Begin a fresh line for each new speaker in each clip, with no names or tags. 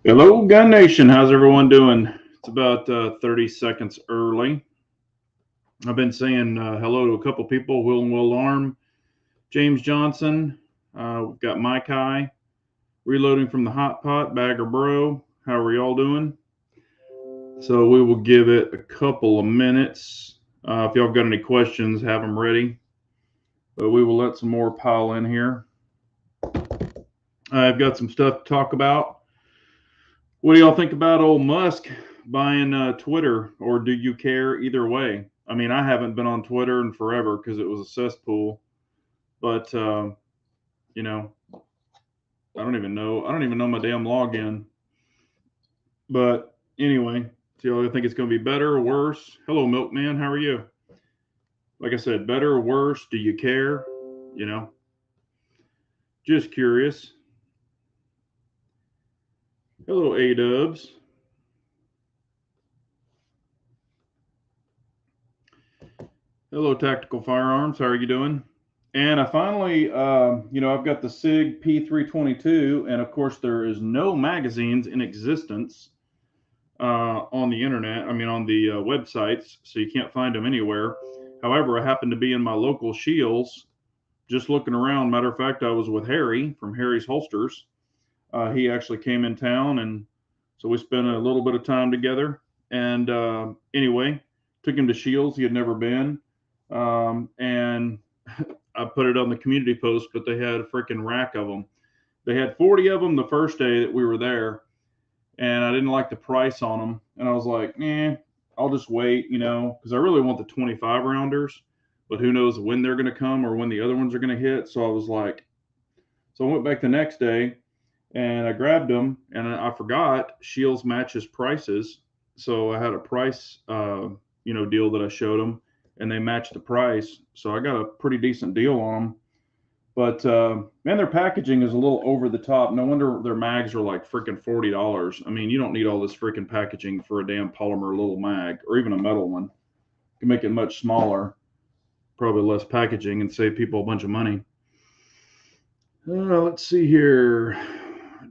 Hello, Gun Nation. How's everyone doing? It's about 30 seconds early. I've been saying hello to a couple people, Will and Will Arm, James Johnson. We've got Mike High, reloading from the hot pot, Bagger Bro. How are y'all doing? So we will give it a couple of minutes. If y'all got any questions, have them ready. But we will let some more pile in here. I've got some stuff to talk about. What do y'all think about old Musk buying Twitter, or do you care either way? I mean, I haven't been on Twitter in forever because it was a cesspool, but you know, I don't even know. I don't even know my damn login. But anyway, so I think it's going to be better or worse. Hello, Milkman. How are you? Like I said, better or worse? Do you care? You know, just curious. Hello, A Dubs. Hello, Tactical Firearms. How are you doing? And I finally, I've got the Sig P322, and of course, there is no magazines in existence on the internet. I mean, on the websites, so you can't find them anywhere. However, I happened to be in my local Shields, just looking around. Matter of fact, I was with Harry from Harry's Holsters. He actually came in town, and so we spent a little bit of time together. And anyway, took him to Shields. He had never been, and I put it on the community post, but they had a freaking rack of them. They had 40 of them the first day that we were there, and I didn't like the price on them. And I was like, I'll just wait, because I really want the 25 rounders, but who knows when they're going to come or when the other ones are going to hit. So I was like, so I went back the next day and I grabbed them, and I forgot Shields matches prices. So I had a price, deal that I showed them, and they matched the price. So I got a pretty decent deal on them. But man, their packaging is a little over the top. No wonder their mags are like freaking $40. I mean, you don't need all this freaking packaging for a damn polymer little mag, or even a metal one. You can make it much smaller, probably less packaging, and save people a bunch of money. Let's see here.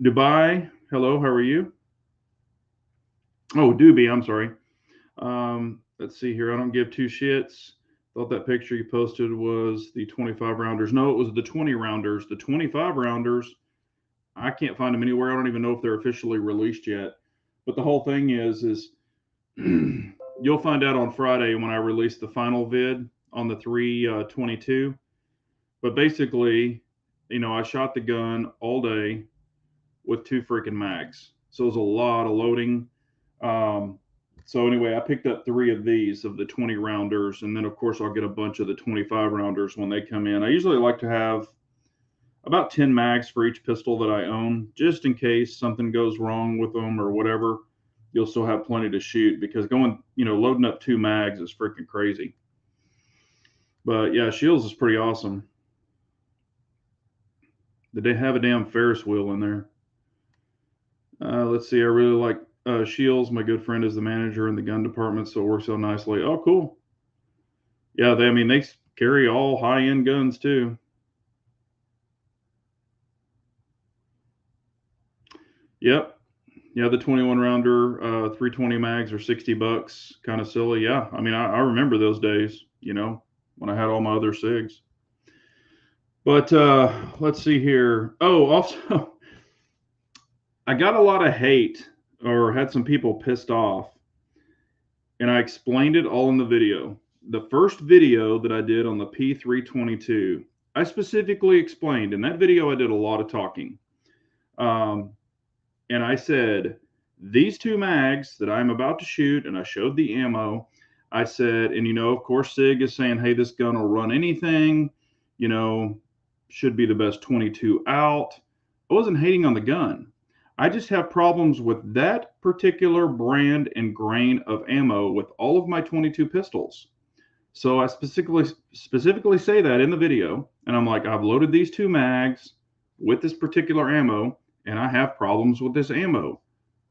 Dubai, hello, how are you? Oh, Doobie, I'm sorry. Let's see here. I don't give two shits. Thought that picture you posted was the 25 rounders. No, it was the 20 rounders. The 25 rounders, I can't find them anywhere. I don't even know if they're officially released yet. But the whole thing is you'll find out on Friday when I release the final vid on the 322. But basically, I shot the gun all day with two freaking mags. So it was a lot of loading. So anyway, I picked up 3 of these of the 20 rounders, and then of course I'll get a bunch of the 25 rounders when they come in. I usually like to have about 10 mags for each pistol that I own, just in case something goes wrong with them or whatever. You'll still have plenty to shoot, because loading up 2 mags is freaking crazy. But yeah, Shields is pretty awesome. Did they have a damn Ferris wheel in there? Let's see. I really like Shields. My good friend is the manager in the gun department, so it works out nicely. Oh, cool. Yeah, they carry all high-end guns too. Yep. Yeah, the 21 rounder 320 mags are $60. Kind of silly. Yeah. I mean, I remember those days, when I had all my other SIGs. But let's see here. Oh, also, I got a lot of hate, or had some people pissed off, and I explained it all in the video. The first video that I did on the P322, I specifically explained. In that video, I did a lot of talking. And I said, these 2 mags that I'm about to shoot, and I showed the ammo. I said, and of course, Sig is saying, hey, this gun will run anything, should be the best 22 out. I wasn't hating on the gun. I just have problems with that particular brand and grain of ammo with all of my 22 pistols. So I specifically say that in the video, and I'm like, I've loaded these 2 mags with this particular ammo, and I have problems with this ammo.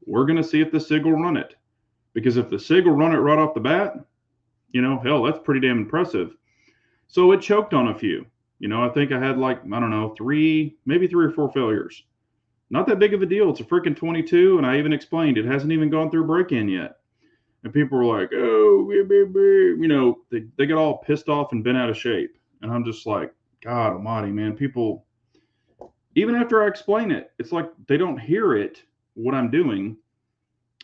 We're going to see if the SIG will run it. Because if the SIG will run it right off the bat, hell, that's pretty damn impressive. So it choked on a few. I think I had 3, maybe 3 or 4 failures. Not that big of a deal. It's a freaking 22, and I even explained it hasn't even gone through break-in yet. And people were like, oh, you know, they get all pissed off and bent out of shape. And I'm just like, God almighty, man. People, even after I explain it, it's like they don't hear it, what I'm doing,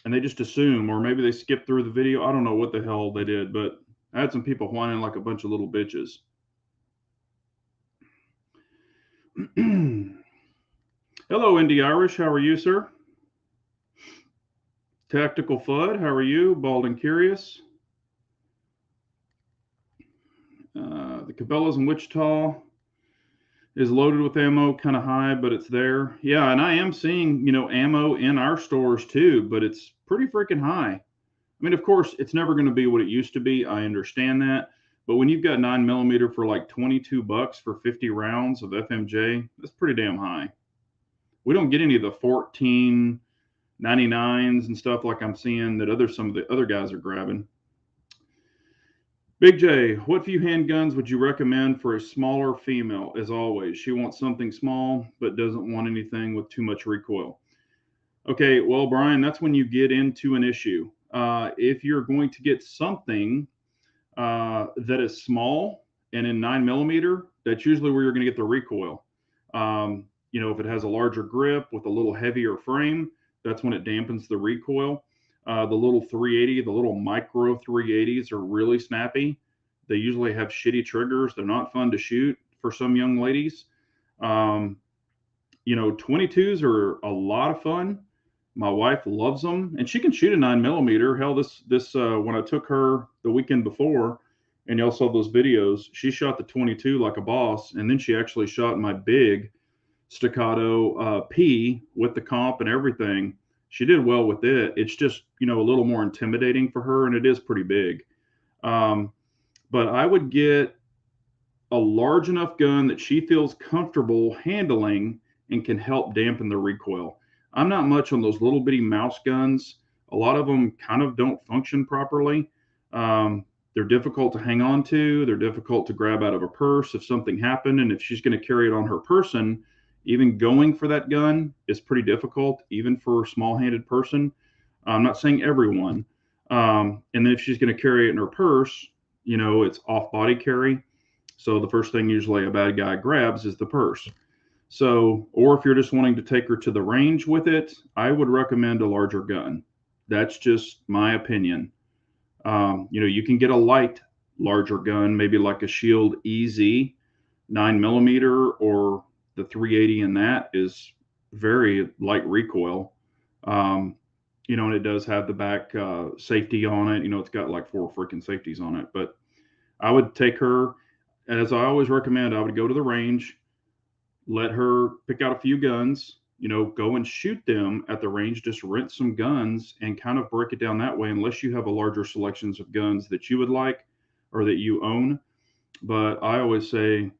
and they just assume, or maybe they skip through the video. I don't know what the hell they did, but I had some people whining like a bunch of little bitches. Hello, Indy Irish. How are you, sir? Tactical Fudd. How are you? Bald and Curious. The Cabela's in Wichita is loaded with ammo, kind of high, but it's there. Yeah, and I am seeing, you know, ammo in our stores too, but it's pretty freaking high. I mean, of course, it's never going to be what it used to be. I understand that. But when you've got 9mm for like $22 for 50 rounds of FMJ, that's pretty damn high. We don't get any of the 14.99s and stuff like I'm seeing that some of the other guys are grabbing. Big J, what few handguns would you recommend for a smaller female? As always, she wants something small, but doesn't want anything with too much recoil. Okay, well, Brian, that's when you get into an issue. If you're going to get something that is small and in 9mm, that's usually where you're going to get the recoil. You know, if it has a larger grip with a little heavier frame, that's when it dampens the recoil. The little 380, the little micro 380s are really snappy. They usually have shitty triggers. They're not fun to shoot for some young ladies. You know, 22s are a lot of fun. My wife loves them, and she can shoot a 9mm. Hell, this when I took her the weekend before, and y'all saw those videos, she shot the 22 like a boss, and then she actually shot my big staccato P with the comp and everything. She did well with it. It's just, you know, a little more intimidating for her, and it is pretty big. But I would get a large enough gun that she feels comfortable handling and can help dampen the recoil. I'm not much on those little bitty mouse guns. A lot of them kind of don't function properly. They're difficult to hang on to. They're difficult to grab out of a purse if something happened. And if she's going to carry it on her person, even going for that gun is pretty difficult, even for a small-handed person. I'm not saying everyone. And then if she's going to carry it in her purse, you know, it's off-body carry. So the first thing usually a bad guy grabs is the purse. So, or if you're just wanting to take her to the range with it, I would recommend a larger gun. That's just my opinion. You know, you can get a light, larger gun, maybe like a Shield EZ 9mm, or the 380 in that is very light recoil. You know, and it does have the back safety on it. You know, it's got like 4 freaking safeties on it. But I would take her, as I always recommend, I would go to the range, let her pick out a few guns, you know, go and shoot them at the range, just rent some guns and kind of break it down that way, unless you have a larger selections of guns that you would like or that you own. But I always say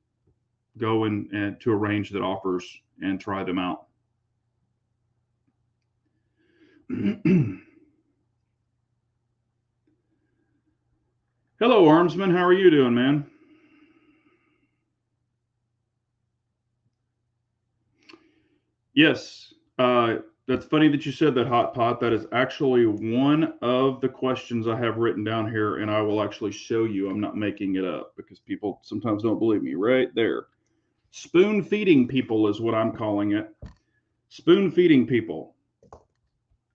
go and to a range that offers and try them out. Hello, Armsman. How are you doing, man? Yes. That's funny that you said that, Hot Pot. That is actually one of the questions I have written down here, and I will actually show you. I'm not making it up because people sometimes don't believe me. Right there. Spoon feeding people is what I'm calling it. Spoon feeding people.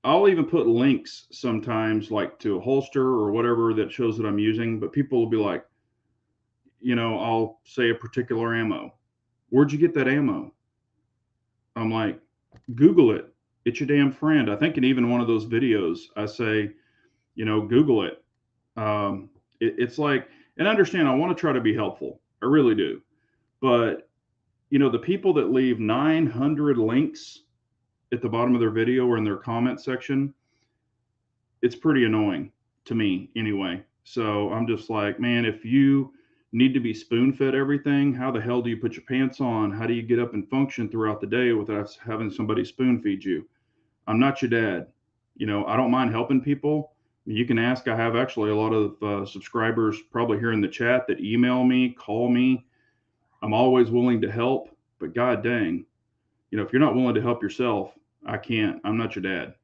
I'll even put links sometimes, like to a holster or whatever that shows that I'm using, but people will be like, you know, I'll say a particular ammo. Where'd you get that ammo? I'm like, Google it. It's your damn friend. I think in even one of those videos, I say, you know, Google it. It's like, and understand, I want to try to be helpful. I really do. But, you know, the people that leave 900 links at the bottom of their video or in their comment section, it's pretty annoying to me anyway. So I'm just like, man, if you need to be spoon fed everything, how the hell do you put your pants on? How do you get up and function throughout the day without having somebody spoon feed you? I'm not your dad. You know, I don't mind helping people. You can ask. I have actually a lot of subscribers probably here in the chat that email me, call me. I'm always willing to help, but god dang, if you're not willing to help yourself, I can't. I'm not your dad.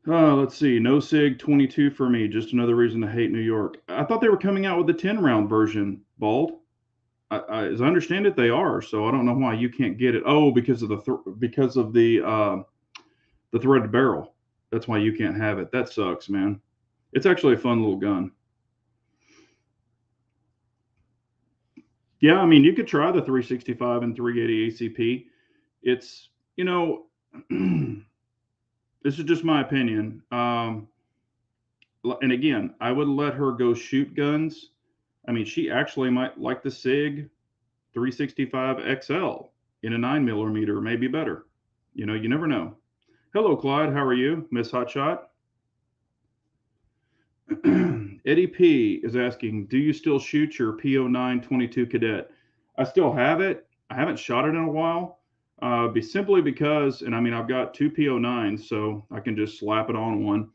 Let's see. No Sig 22 for me. Just another reason to hate New York. I thought they were coming out with the 10-round version, Bald. As I understand it, they are. So I don't know why you can't get it. Oh, because of the threaded barrel. That's why you can't have it. That sucks, man. It's actually a fun little gun. Yeah, I mean, you could try the 365 and 380 ACP. It's, this is just my opinion. And again, I would let her go shoot guns. I mean, she actually might like the Sig 365 XL in a 9mm, maybe better. You never know. Hello, Clyde. How are you, Miss Hotshot? Eddie P is asking, do you still shoot your PO9 22 Cadet? I still have it. I haven't shot it in a while. Simply because, and I mean, I've got two PO9s, so I can just slap it on one.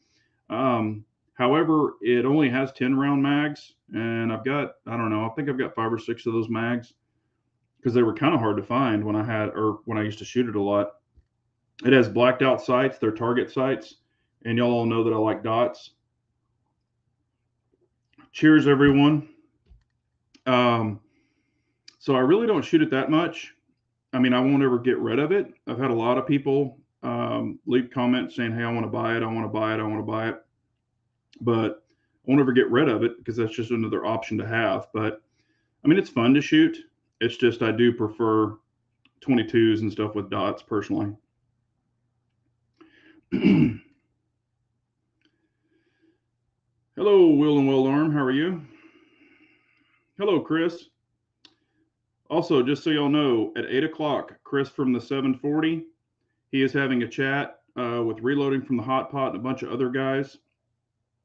However, it only has 10-round mags, and I don't know, I think I've got 5 or 6 of those mags because they were kind of hard to find when I used to shoot it a lot. It has blacked out sights. They're target sights, and y'all all know that I like dots. Cheers, everyone. So I really don't shoot it that much. I mean, I won't ever get rid of it. I've had a lot of people leave comments saying, hey, I want to buy it. I want to buy it. I want to buy it. But I won't ever get rid of it because that's just another option to have. But I mean, it's fun to shoot. It's just I do prefer 22s and stuff with dots personally. Hello, Will and Well Arm. How are you? Hello, Chris. Also, just so y'all know, at 8 o'clock, Chris from the 740, he is having a chat with Reloading from the Hot Pot and a bunch of other guys.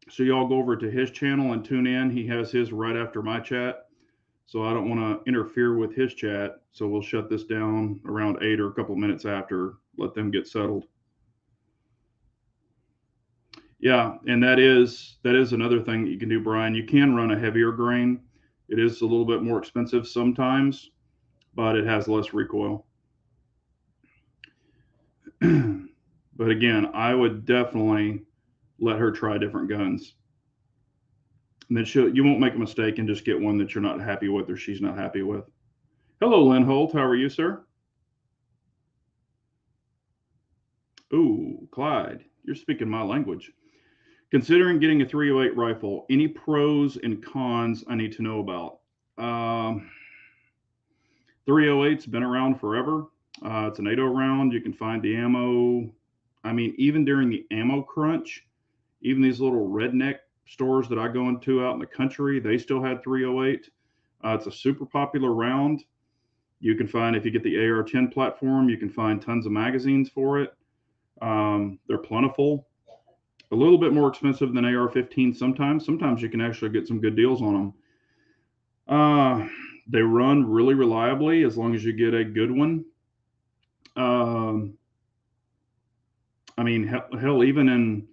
So y'all go over to his channel and tune in. He has his right after my chat. So I don't want to interfere with his chat. So we'll shut this down around 8 or a couple minutes after, let them get settled. Yeah, and that is another thing that you can do, Brian. You can run a heavier grain. It is a little bit more expensive sometimes, but it has less recoil. But again, I would definitely let her try different guns. And then you won't make a mistake and just get one that you're not happy with or she's not happy with. Hello, Lynn Holt. How are you, sir? Ooh, Clyde, you're speaking my language. Considering getting a 308 rifle, any pros and cons I need to know about? 308's been around forever. It's an 8.0 round. You can find the ammo. I mean, even during the ammo crunch, even these little redneck stores that I go into out in the country, they still had 308. It's a super popular round. You can find, if you get the AR-10 platform, you can find tons of magazines for it. They're plentiful. A little bit more expensive than AR-15 sometimes. Sometimes you can actually get some good deals on them. They run really reliably as long as you get a good one. I mean, hell, even in,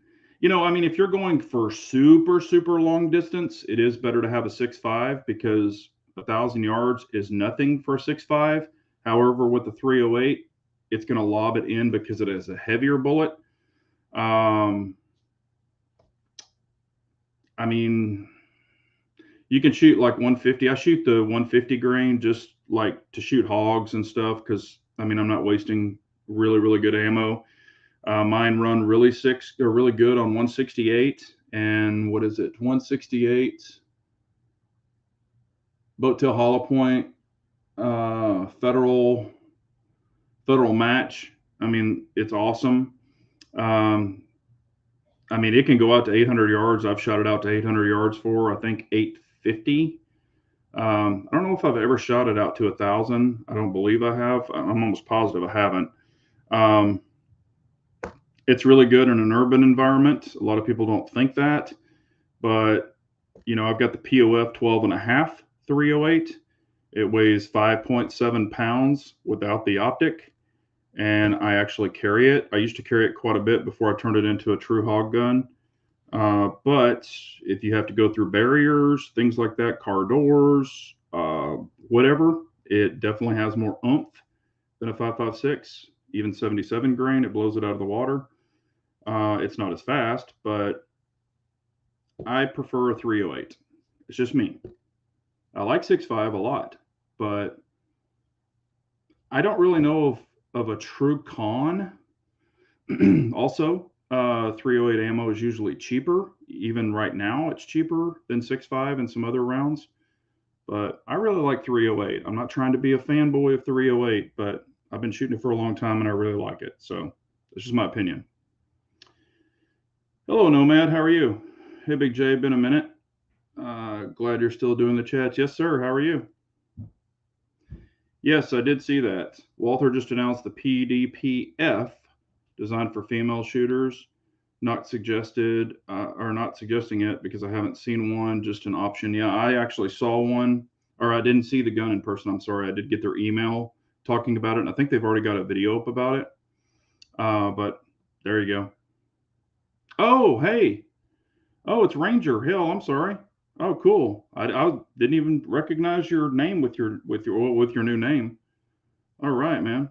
I mean, if you're going for super, super long distance, it is better to have a 6.5 because 1,000 yards is nothing for a 6.5. However, with the 308, it's going to lob it in because it is a heavier bullet. I mean, you can shoot like 150. I shoot the 150 grain just like to shoot hogs and stuff because, I mean, I'm not wasting really, really good ammo. Mine run really good on 168. And what is it? 168 Boat Tail Hollow Point, federal match. I mean, it's awesome. I mean, it can go out to 800 yards. I've shot it out to 800 yards for, I think, 850. I don't know if I've ever shot it out to 1,000. I don't believe I have. I'm almost positive I haven't. It's really good in an urban environment. A lot of people don't think that, but I've got the POF 12.5 308. It weighs 5.7 pounds without the optic, and I actually carry it. I used to carry it quite a bit before I turned it into a true hog gun. But if you have to go through barriers, things like that, car doors, whatever, It definitely has more oomph than a 5.56, even 77 grain. It blows it out of the water. It's not as fast, but I prefer a 308. It's just me. I like 6.5 a lot, but I don't really know of a true con. Also, 308 ammo is usually cheaper. Even right now, it's cheaper than 6.5 and some other rounds. But I really like 308. I'm not trying to be a fanboy of 308, but I've been shooting it for a long time and I really like it. So this is my opinion. Hello, Nomad. How are you? Hey, Big J. Been a minute. Glad you're still doing the chats. Yes, sir. How are you? Yes, I did see that. Walther just announced the PDPF, designed for female shooters. Not suggested, or not suggesting it because I haven't seen one, just an option. Yeah, I actually saw one, or I didn't see the gun in person. I'm sorry. I did get their email talking about it, and I think they've already got a video up about it. But there you go. Oh, hey. Oh, it's Ranger. Hell, I'm sorry. Oh, cool. I didn't even recognize your name with your new name. All right, man.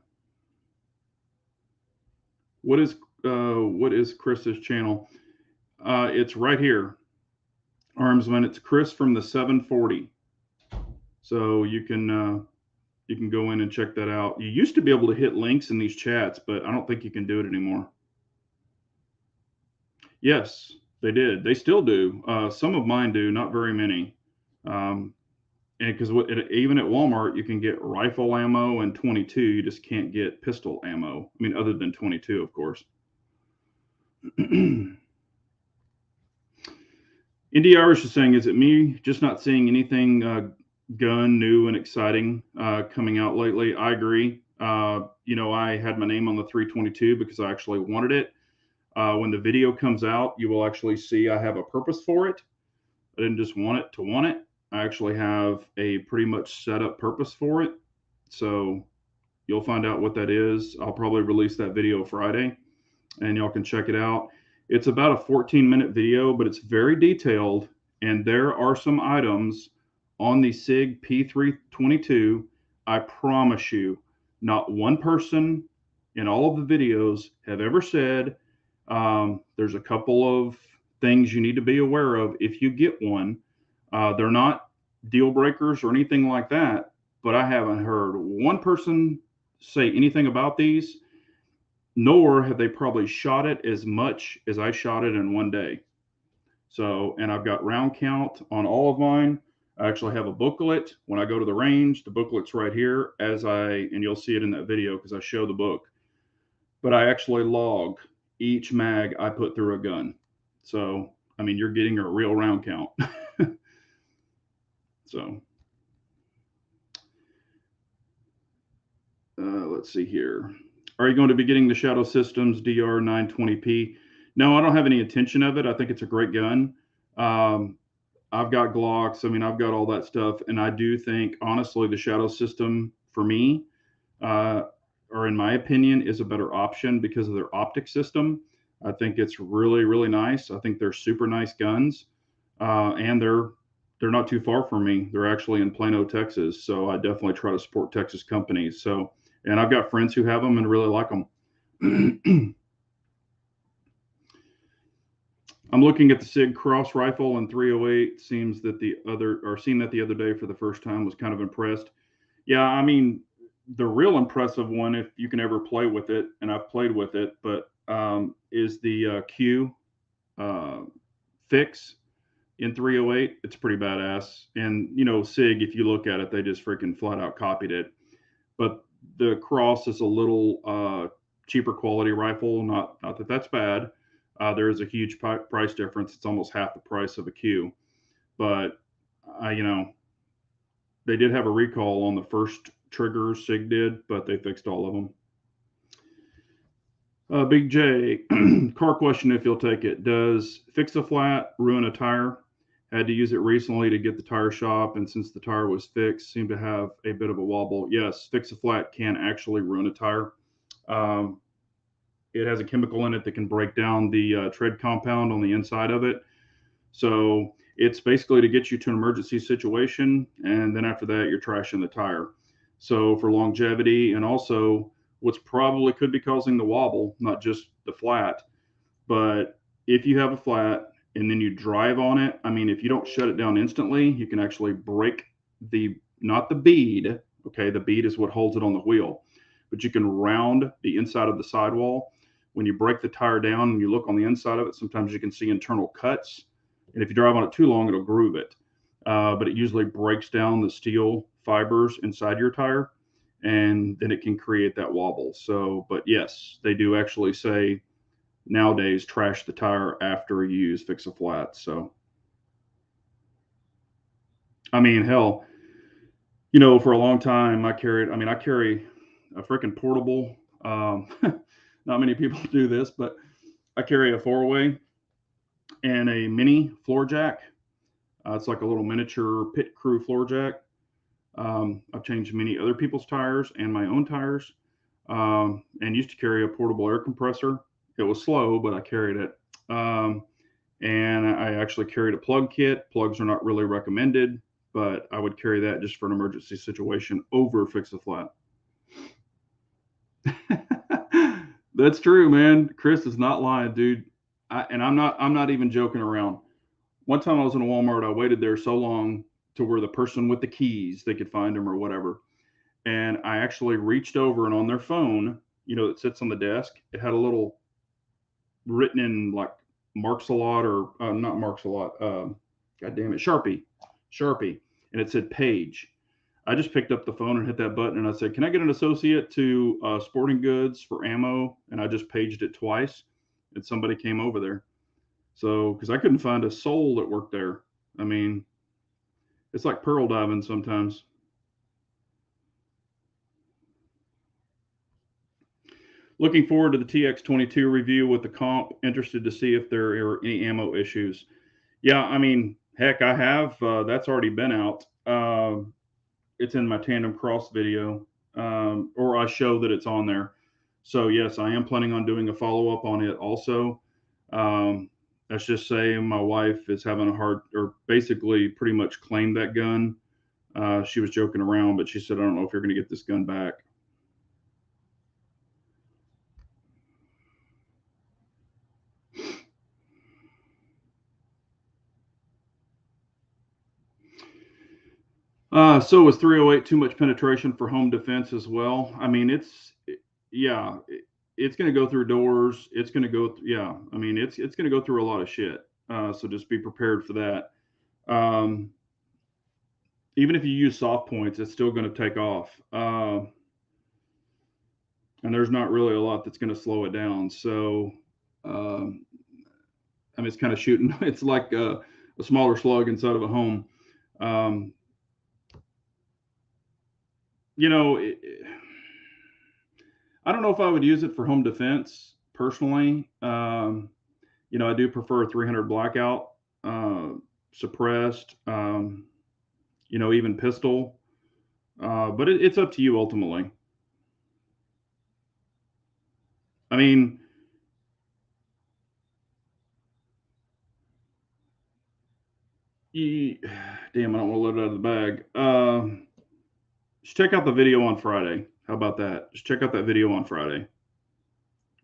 What is Chris's channel? It's right here. Armsman. It's Chris from the 740. So you can go in and check that out. You used to be able to hit links in these chats, but I don't think you can do it anymore. Yes, they did. They still do. Some of mine do, not very many. And because even at Walmart, you can get rifle ammo and 22. You just can't get pistol ammo. I mean, other than 22, of course. Indie Irish is saying, is it me just not seeing anything gun new and exciting coming out lately? I agree. I had my name on the 322 because I actually wanted it. When the video comes out, you will actually see I have a purpose for it. I didn't just want it to want it. I actually have a pretty much set up purpose for it. So you'll find out what that is. I'll probably release that video Friday and y'all can check it out. It's about a 14-minute video, but it's very detailed. And there are some items on the Sig P322. I promise you, not one person in all of the videos have ever said, there's a couple of things you need to be aware of if you get one. They're not deal breakers or anything like that, but I haven't heard one person say anything about these, nor have they probably shot it as much as I shot it in one day. So, and I've got round count on all of mine. I actually have a booklet. When I go to the range, the booklet's right here and you'll see it in that video because I show the book. But I actually log each mag I put through a gun. So, I mean, you're getting a real round count. So, let's see here. Are you going to be getting the Shadow Systems DR 920p? No, I don't have any intention of it. I think it's a great gun. I've got Glocks. I mean, I've got all that stuff. And I do think, honestly, the Shadow System for me, or in my opinion, is a better option because of their optic system. I think it's really, really nice. I think they're super nice guns. And they're not too far from me. They're actually in Plano, Texas. So I definitely try to support Texas companies. So, and I've got friends who have them and really like them. I'm looking at the Sig Cross Rifle and 308. Seems that seen that the other day for the first time, was kind of impressed. Yeah, I mean, the real impressive one, if you can ever play with it, and I've played with it, but is the Q fix in 308. It's pretty badass. And, Sig, if you look at it, they just freaking flat out copied it. But the Cross is a little cheaper quality rifle. Not that that's bad. There is a huge price difference. It's almost half the price of a Q. But, they did have a recall on the first triggers, Sig did, but they fixed all of them. Big J, car question if you'll take it. Does Fix-A-Flat ruin a tire? Had to use it recently to get the tire shop, and since the tire was fixed, seemed to have a bit of a wobble. Yes, Fix-A-Flat can actually ruin a tire. It has a chemical in it that can break down the tread compound on the inside of it. So it's basically to get you to an emergency situation, and then after that, you're trashing the tire. So for longevity, and also what's probably could be causing the wobble, not just the flat, but if you have a flat and then you drive on it, I mean, if you don't shut it down instantly, you can actually break not the bead, okay, the bead is what holds it on the wheel, but you can round the inside of the sidewall. When you break the tire down and you look on the inside of it, sometimes you can see internal cuts. And if you drive on it too long, it'll groove it. But it usually breaks down the steel fibers inside your tire, and then it can create that wobble. So, but yes, they do actually say nowadays trash the tire after you use fix a flat. So, I mean, hell, for a long time I carry a freaking portable. Not many people do this, but I carry a 4-way and a mini floor jack. It's like a little miniature pit crew floor jack. I've changed many other people's tires and my own tires, and used to carry a portable air compressor. It was slow, but I carried it. And I actually carried a plug kit. Plugs are not really recommended, but I would carry that just for an emergency situation over fix a flat. That's true, man. Chris is not lying, dude. I'm not even joking around. One time I was in a Walmart, I waited there so long to where the person with the keys, they could find them or whatever. And I actually reached over, and on their phone, that sits on the desk, it had a little written in like Marks a Lot, or not Marks a Lot, God damn it, Sharpie. And it said Page. I just picked up the phone and hit that button, and I said, "Can I get an associate to Sporting Goods for ammo?" And I just paged it twice, and somebody came over there. So, because I couldn't find a soul that worked there. I mean, it's like pearl diving sometimes. Looking forward to the TX22 review with the comp. Interested to see if there are any ammo issues. Yeah, I mean, heck, I have. That's already been out. It's in my tandem cross video, or I show that it's on there. So yes, I am planning on doing a follow up on it also. Um, let's just say my wife is having a hard, or basically pretty much claimed that gun. She was joking around, but she said, "I don't know if you're going to get this gun back." So was 308 too much penetration for home defense as well? I mean, yeah, it's going to go through doors. It's going to go, yeah. I mean, it's going to go through a lot of shit. So just be prepared for that. Um, Even if you use soft points, it's still going to take off. And there's not really a lot that's going to slow it down. So, um, I mean, it's kind of shooting. It's like a smaller slug inside of a home. Um, you know, it, I don't know if I would use it for home defense personally. I do prefer 300 blackout, uh, suppressed, even pistol. But it's up to you ultimately. I mean, you, damn, I don't want to let it out of the bag. Just check out the video on Friday. How about that? Just check out that video on Friday.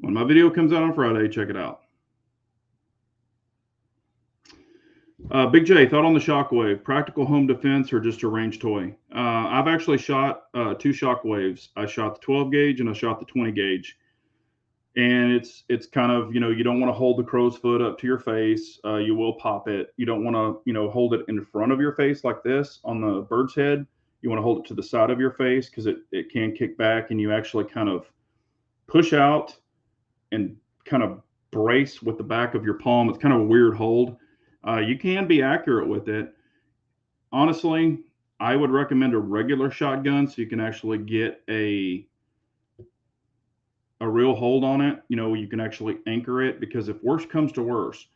When my video comes out on Friday, check it out. Big J, thought on the Shockwave, practical home defense or just a range toy? I've actually shot 2 Shockwaves. I shot the 12 gauge and I shot the 20 gauge. And it's kind of, you don't want to hold the crow's foot up to your face. You will pop it. You don't want to, hold it in front of your face like this on the bird's head. You want to hold it to the side of your face because it can kick back, and you actually kind of push out and kind of brace with the back of your palm. It's kind of a weird hold. You can be accurate with it. Honestly, I would recommend a regular shotgun so you can actually get a real hold on it. You can actually anchor it, because if worse comes to worse,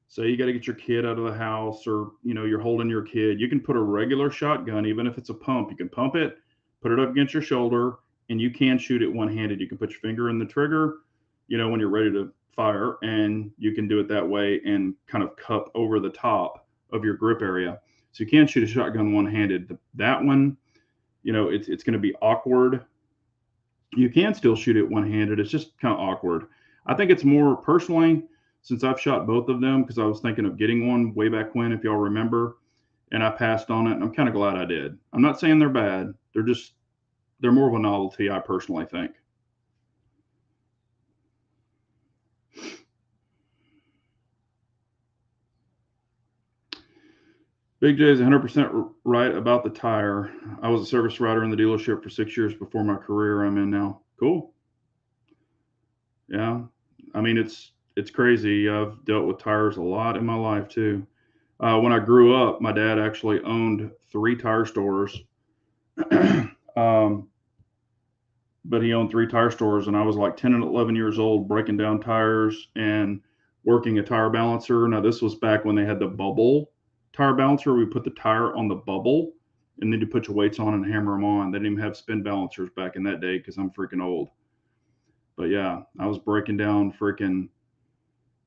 say you got to get your kid out of the house, or you're holding your kid, you can put a regular shotgun, even if it's a pump, you can pump it, put it up against your shoulder, and you can shoot it one-handed. You can put your finger in the trigger, when you're ready to fire, and you can do it that way and kind of cup over the top of your grip area. So you can shoot a shotgun one-handed. That one, you know, it's going to be awkward. You can still shoot it one-handed. It's just kind of awkward. I think it's more personally, since I've shot both of them, because I was thinking of getting one way back when, if y'all remember, and I passed on it, and I'm kind of glad I did. I'm not saying they're bad. They're more of a novelty, I personally think. Big J is 100% right about the tire. I was a service writer in the dealership for 6 years before my career I'm in now. Cool. Yeah. I mean, it's crazy. I've dealt with tires a lot in my life too. When I grew up, my dad actually owned 3 tire stores. um, but he owned 3 tire stores, and I was like 10 and 11 years old, breaking down tires and working a tire balancer. Now, this was back when they had the bubble tire balancer. We put the tire on the bubble, and then you put your weights on and hammer them on. They didn't even have spin balancers back in that day because I'm freaking old. But yeah, I was breaking down freaking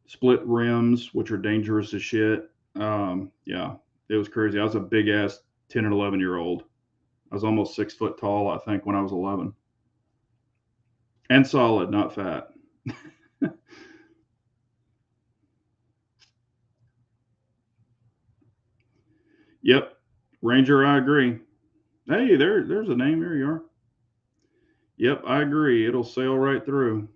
split rims, which are dangerous as shit. Yeah, it was crazy. I was a big ass 10 and 11-year-old. I was almost 6 foot tall, I think, when I was 11, and solid, not fat. Yep, Ranger, I agree. Hey, there's a name. Here you are. Yep, I agree. It'll sail right through.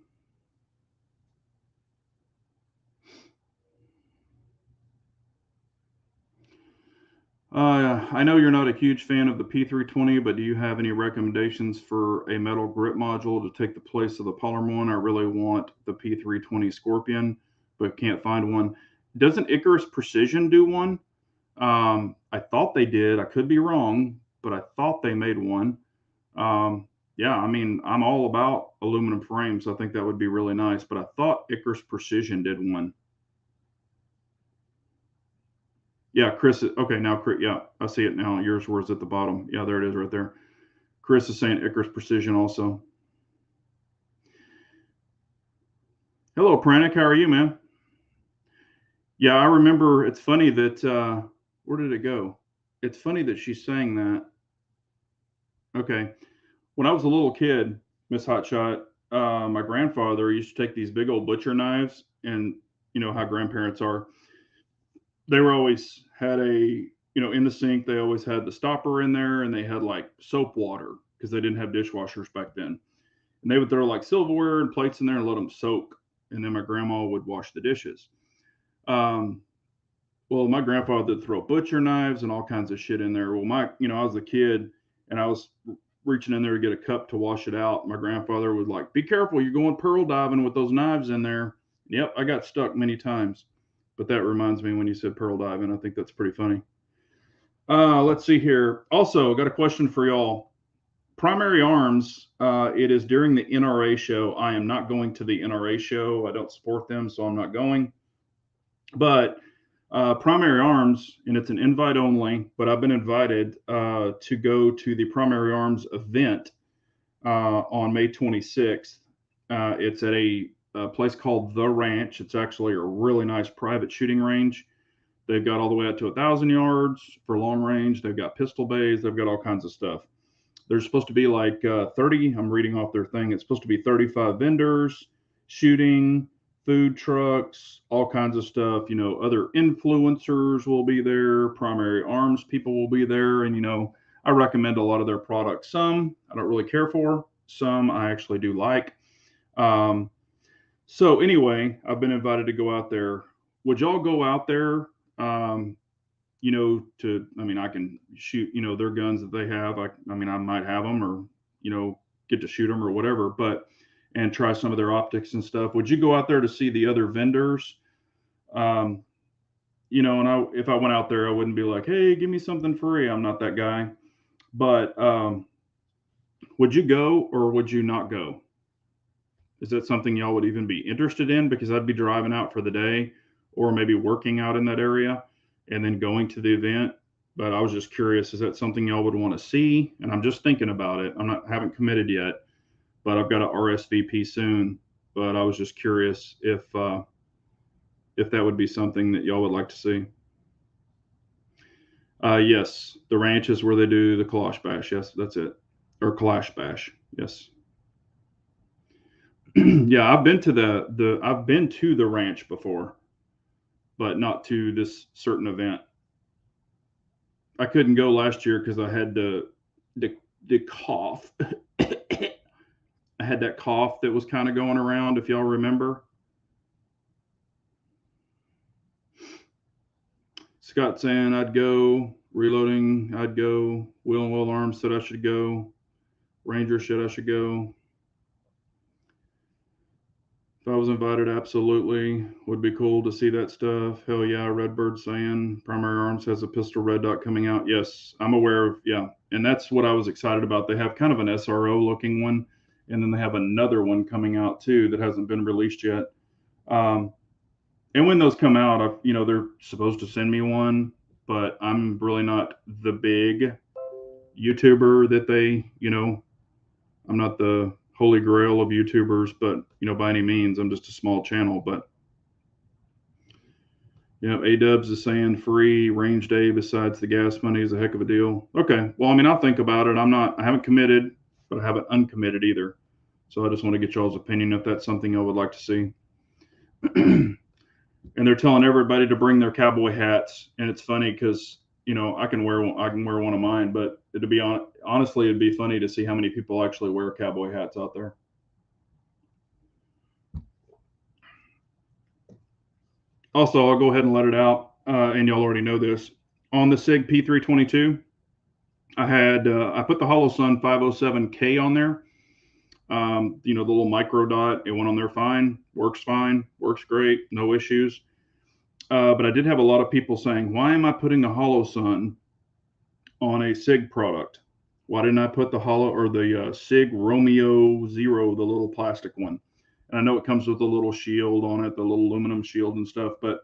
I know you're not a huge fan of the P320, but do you have any recommendations for a metal grip module to take the place of the polymer one? I really want the P320 Scorpion, but can't find one. Doesn't Icarus Precision do one? I thought they did. I could be wrong, but I thought they made one. Yeah, I mean, I'm all about aluminum frames. I think that would be really nice, but I thought Icarus Precision did one. Yeah, Chris. Okay, now, Chris, yeah, I see it now. Yours was at the bottom. Yeah, there it is right there. Chris is saying Icarus Precision also. Hello, Pranic. How are you, man? Yeah, I remember. It's funny that, where did it go? It's funny that she's saying that. Okay. When I was a little kid, Miss Hotshot, my grandfather used to take these big old butcher knives, and you know how grandparents are. They were always had in the sink, they always had the stopper in there, and they had like soap water because they didn't have dishwashers back then. And they would throw like silverware and plates in there and let them soak. And then my grandma would wash the dishes. Um, well, my grandfather would throw butcher knives and all kinds of shit in there. Well, I was a kid, and I was reaching in there to get a cup to wash it out. My grandfather was like, "Be careful, you're going pearl diving with those knives in there." Yep, I got stuck many times. But that reminds me, when you said pearl diving, I think that's pretty funny. Let's see here. Also, got a question for y'all. Primary Arms, it is during the NRA show. I am not going to the NRA show. I don't support them, so I'm not going. But Primary Arms, and it's an invite only, but I've been invited to go to the Primary Arms event on May 26th. It's at a place called The Ranch. It's actually a really nice private shooting range. They've got all the way up to 1,000 yards for long range. They've got pistol bays. They've got all kinds of stuff. There's supposed to be like 30. I'm reading off their thing. It's supposed to be 35 vendors, shooting, food trucks, all kinds of stuff. You know, other influencers will be there. Primary Arms people will be there. And, I recommend a lot of their products. Some I don't really care for. Some I actually do like. So anyway, I've been invited to go out there. Would y'all go out there? Um, I mean, I can shoot, their guns that they have. I mean, I might have them, or, get to shoot them or whatever, and try some of their optics and stuff. Would you go out there to see the other vendors? Um, if I went out there, I wouldn't be like, "Hey, give me something free." I'm not that guy. But would you go or would you not go? Is that something y'all would even be interested in? Because I'd be driving out for the day, or maybe working out in that area and then going to the event. But I was just curious, is that something y'all would want to see? And I'm just thinking about it. Haven't committed yet, but I've got to RSVP soon. But I was just curious if that would be something that y'all would like to see. Yes, the ranch is where they do the Kalash Bash. Yes, that's it. Or Kalash Bash. Yes. Yeah, I've been to the ranch before, but not to this certain event. I couldn't go last year because I had the the cough. I had that cough that was kind of going around, if y'all remember. Scott saying I'd go. Reloading, I'd go. Will and Will Arms said I should go. Ranger said I should go. If I was invited, absolutely. Would be cool to see that stuff. Hell yeah. Redbird saying Primary Arms has a pistol red dot coming out. Yes, I'm aware of, yeah. And that's what I was excited about. They have kind of an SRO looking one, and then they have another one coming out too that hasn't been released yet. Um, and when those come out, they're supposed to send me one, but I'm really not the big YouTuber that I'm not the holy grail of YouTubers, but by any means, I'm just a small channel. But A-Dubs is saying free range day besides the gas money is a heck of a deal. Okay, well, I mean, I'll think about it. I haven't committed, but I haven't uncommitted either. So I just want to get y'all's opinion if that's something I would like to see. And they're telling everybody to bring their cowboy hats, and it's funny because I can wear one of mine, but honestly, it'd be funny to see how many people actually wear cowboy hats out there. Also, I'll go ahead and let it out, and y'all already know this. On the Sig P322, I put the Holosun 507K on there. The little micro dot, it went on there fine, works great, no issues. But I did have a lot of people saying, why am I putting a Holosun on a Sig product? Why didn't I put the Sig Romeo Zero, the little plastic one? And I know it comes with a little shield on it, the little aluminum shield and stuff, but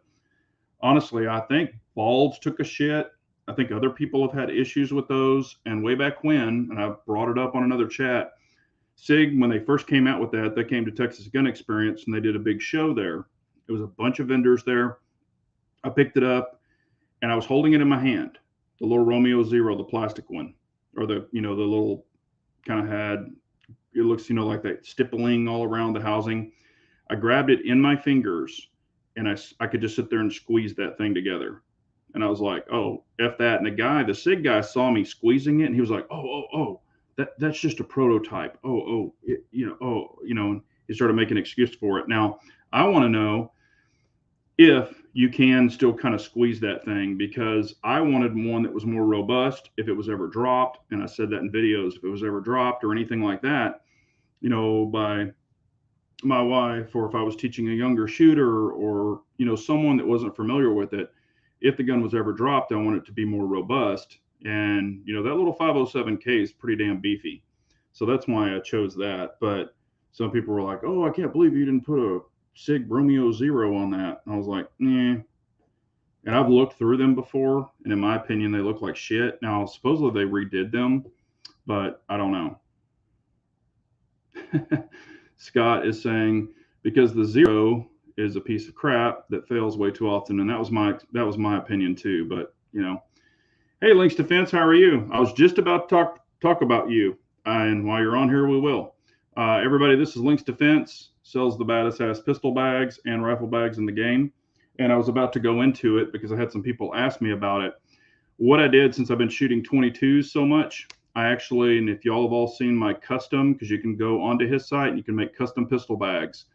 honestly, I think Balds took a shit. I think other people have had issues with those. And way back when, and I brought it up on another chat, Sig, when they first came out with that, they came to Texas Gun Experience and they did a big show there. It was a bunch of vendors there. I picked it up and I was holding it in my hand, the little Romeo Zero, the plastic one, or the little kind of had, it looks, like that stippling all around the housing. I grabbed it in my fingers and I could just sit there and squeeze that thing together. And I was like, oh, F that. And the Sig guy saw me squeezing it and he was like, oh, that's just a prototype. And he started making an excuse for it. Now, I want to know if you can still kind of squeeze that thing because I wanted one that was more robust if it was ever dropped. And I said that in videos, if it was ever dropped or anything like that, by my wife or if I was teaching a younger shooter or someone that wasn't familiar with it, if the gun was ever dropped, I want it to be more robust. And that little 507K is pretty damn beefy, so that's why I chose that. But some people were like, oh, I can't believe you didn't put a Sig Romeo Zero on that. And I was like, nah. And I've looked through them before, and in my opinion, they look like shit. Now supposedly they redid them, but I don't know. Scott is saying because the Zero is a piece of crap that fails way too often, and that was my opinion too. But hey, Links Defense, how are you? I was just about to talk about you, and while you're on here, we will. Everybody, this is Links Defense, sells the baddest ass pistol bags and rifle bags in the game, and I was about to go into it because I had some people ask me about it. What I did since I've been shooting 22s so much, I actually, and if y'all have all seen my custom, because you can go onto his site and you can make custom pistol bags.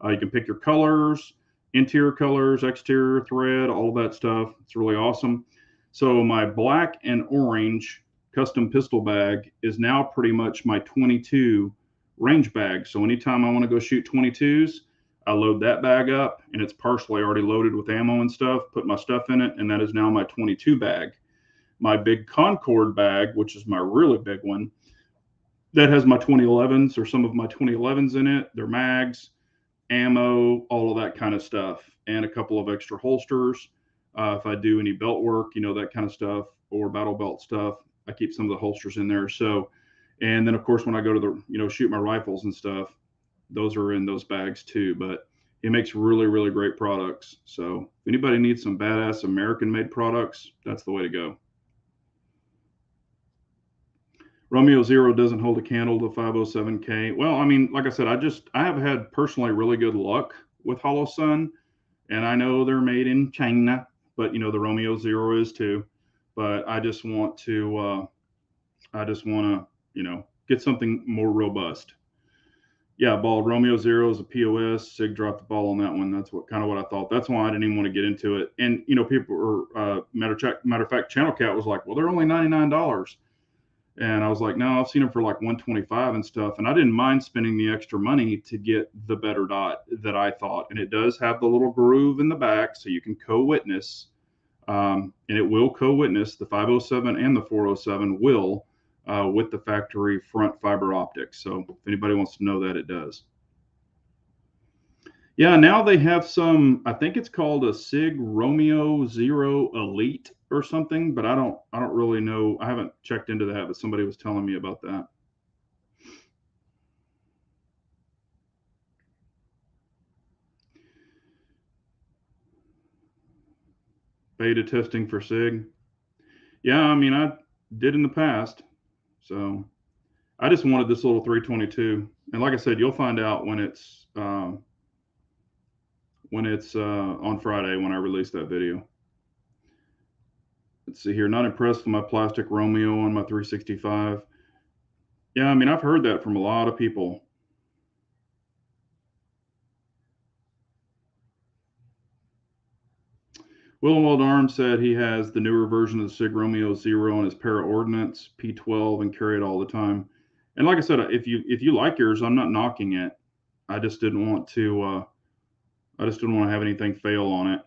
You can pick your colors, interior colors, exterior thread, all of that stuff. It's really awesome. So my black and orange custom pistol bag is now pretty much my 22 range bag. So anytime I want to go shoot 22s, I load that bag up and it's partially already loaded with ammo and stuff, put my stuff in it, and that is now my 22 bag. My big Concord bag, which is my really big one, that has my 2011s or some of my 2011s in it, their mags, ammo, all of that kind of stuff, and a couple of extra holsters. If I do any belt work, that kind of stuff, or battle belt stuff, I keep some of the holsters in there. So, and then of course, when I go to the, shoot my rifles and stuff, those are in those bags too. But he makes really, really great products. So if anybody needs some badass American made products, that's the way to go. Romeo Zero doesn't hold a candle to 507K. Well, I mean, like I said, I have had personally really good luck with Hollow Sun, and I know they're made in China, but you know the Romeo Zero is too. But I just want to, you know, get something more robust. Yeah, bald Romeo Zero is a POS. Sig dropped the ball on that one. That's what kind of what I thought. That's why I didn't even want to get into it. And you know, people were matter of fact, Channel Cat was like, well, they're only $99. And I was like, no, I've seen them for like 125 and stuff. And I didn't mind spending the extra money to get the better dot that I thought. And it does have the little groove in the back, so you can co-witness. And it will co-witness the 507 and the 407 will with the factory front fiber optics. So if anybody wants to know that, it does. Yeah, now they have some. I think it's called a Sig Romeo Zero Elite or something, but I don't really know. I haven't checked into that, but somebody was telling me about that. Beta testing for Sig. Yeah, I mean I did in the past, so I just wanted this little 322, and like I said, you'll find out when it's on Friday when I release that video. Let's see here. Not impressed with my plastic Romeo on my 365. Yeah, I mean I've heard that from a lot of people. Will Weld Arms said he has the newer version of the Sig Romeo Zero on his Para Ordnance P12 and carry it all the time. And like I said, if you like yours, I'm not knocking it. I just didn't want to I just didn't want to have anything fail on it.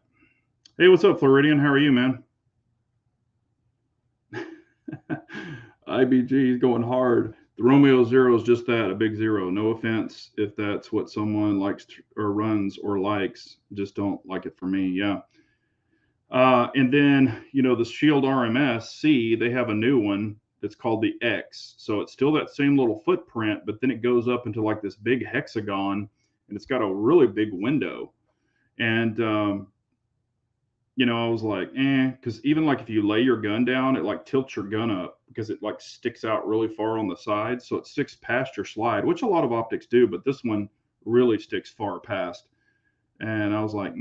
Hey, what's up, Floridian? How are you, man? IBG is going hard. The Romeo Zero is just that, a big zero. No offense if that's what someone likes or runs or likes. Just don't like it for me. Yeah. And then, you know, the Shield RMS C, they have a new one that's called the X. So it's still that same little footprint, but then it goes up into like this big hexagon and it's got a really big window. And, you know, I was like, because even like if you lay your gun down, it like tilts your gun up because it like sticks out really far on the side. So it sticks past your slide, which a lot of optics do, but this one really sticks far past. And I was like,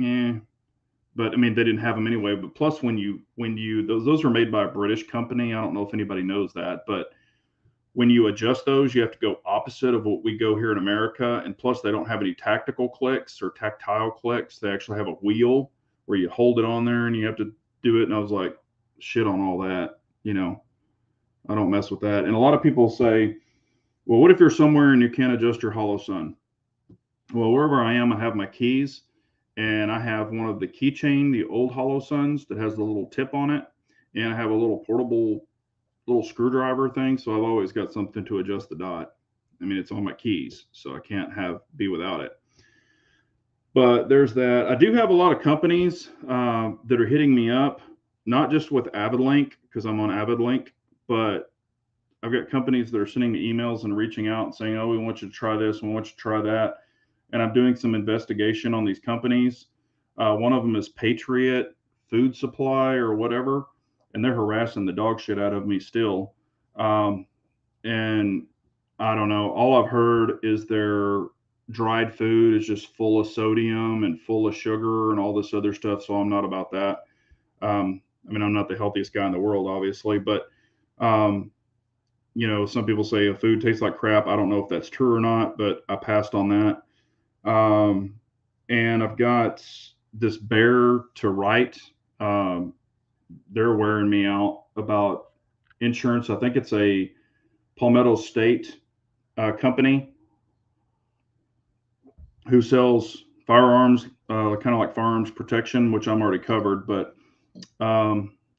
but I mean, they didn't have them anyway. But plus, when you those are made by a British company. I don't know if anybody knows that, but when you adjust those, you have to go opposite of what we go here in America. And plus, they don't have any tactical clicks or tactile clicks. They actually have a wheel where you hold it on there and you have to do it. And I was like, shit on all that. You know, I don't mess with that. And a lot of people say, well, what if you're somewhere and you can't adjust your hollow sun? Well, wherever I am, I have my keys and I have one of the keychain, the old hollow suns that has the little tip on it. And I have a little portable little screwdriver thing. So I've always got something to adjust the dot. I mean, it's on my keys, so I can't be without it. But there's that. I do have a lot of companies that are hitting me up, not just with AvidLink because I'm on AvidLink, but I've got companies that are sending me emails and reaching out and saying, "Oh, we want you to try this, we want you to try that," and I'm doing some investigation on these companies. One of them is Patriot Food Supply or whatever, and they're harassing the dog shit out of me still. And I don't know. All I've heard is their dried food is just full of sodium and full of sugar and all this other stuff. So I'm not about that. I mean, I'm not the healthiest guy in the world, obviously, but um, you know, some people say a food tastes like crap. I don't know if that's true or not, but I passed on that. And I've got this Bear to Right. Um, they're wearing me out about insurance. I think it's a Palmetto State company who sells firearms, kind of like firearms protection, which I'm already covered. But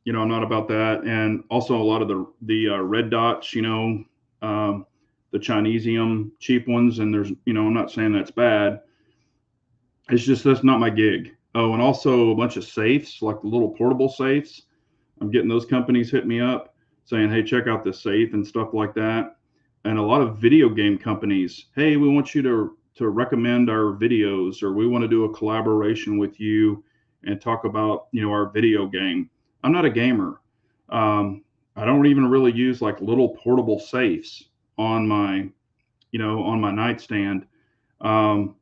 you know, I'm not about that. And also a lot of the red dots, you know, the Chinesium cheap ones. And there's, you know, I'm not saying that's bad. It's just that's not my gig. Oh, and also a bunch of safes, like the little portable safes. I'm getting those companies hit me up saying, "Hey, check out this safe," and stuff like that. And a lot of video game companies, "Hey, we want you to recommend our videos, or we want to do a collaboration with you and talk about, you know, our video game." I'm not a gamer. I don't even really use like little portable safes on my, on my nightstand. Um,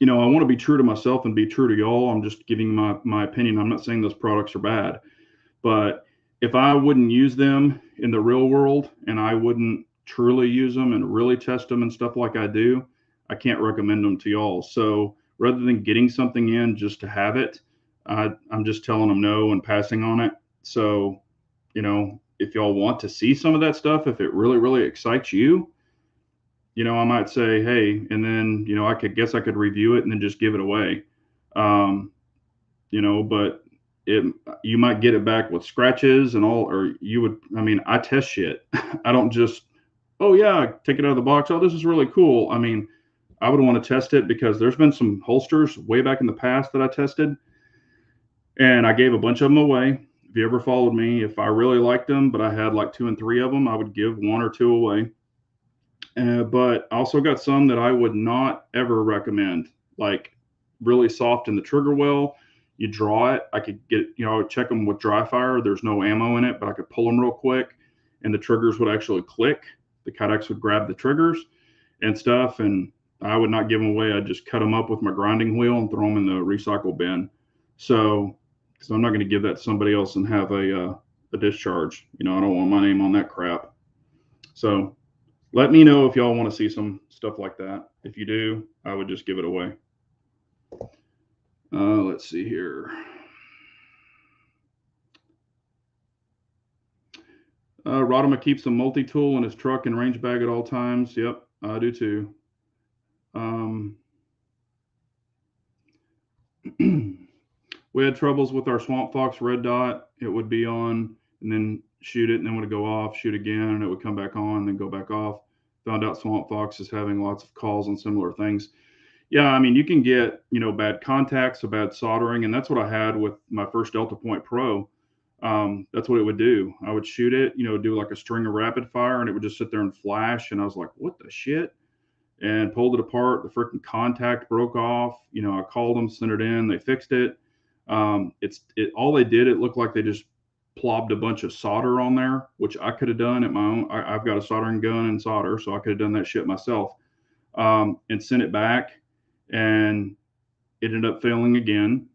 I want to be true to myself and be true to y'all. I'm just giving my opinion. I'm not saying those products are bad, but if I wouldn't use them in the real world and I wouldn't truly use them and really test them and stuff like I do, I can't recommend them to y'all. So rather than getting something in just to have it, I'm just telling them no and passing on it. So, if y'all want to see some of that stuff, if it really, really excites you, I might say, hey, and then, I could review it and then just give it away. Um, but it, you might get it back with scratches and all, or you would, I mean, I test shit. I don't just, oh yeah, take it out of the box. Oh, this is really cool. I mean, I would want to test it because there's been some holsters way back in the past that I tested and I gave a bunch of them away. If you ever followed me, if I really liked them, but I had like 2 and 3 of them, I would give 1 or 2 away. But I also got some that I would not ever recommend, like really soft in the trigger well. You draw it. I could get, I would check them with dry fire. There's no ammo in it, but I could pull them real quick and the triggers would actually click. The Kydex would grab the triggers and stuff. And I would not give them away. I'd just cut them up with my grinding wheel and throw them in the recycle bin. So, because I'm not going to give that to somebody else and have a discharge. I don't want my name on that crap. So, let me know if y'all want to see some stuff like that. If you do, I would just give it away. Let's see here. Rodema keeps a multi-tool in his truck and range bag at all times. Yep, I do too. We had troubles with our Swamp Fox red dot. It would be on and then shoot it and then would go off, shoot again, and it would come back on, then go back off. Found out Swamp Fox is having lots of calls on similar things. Yeah, I mean, you can get, bad contacts, a bad soldering, and that's what I had with my first Delta Point Pro. That's what it would do. I would shoot it, do like a string of rapid fire, and it would just sit there and flash. And I was like, what the shit? And pulled it apart. The freaking contact broke off. I called them, sent it in, they fixed it. All they did, it looked like they just plopped a bunch of solder on there, which I could have done at my own. I've got a soldering gun and solder, so I could have done that shit myself. And sent it back, and it ended up failing again.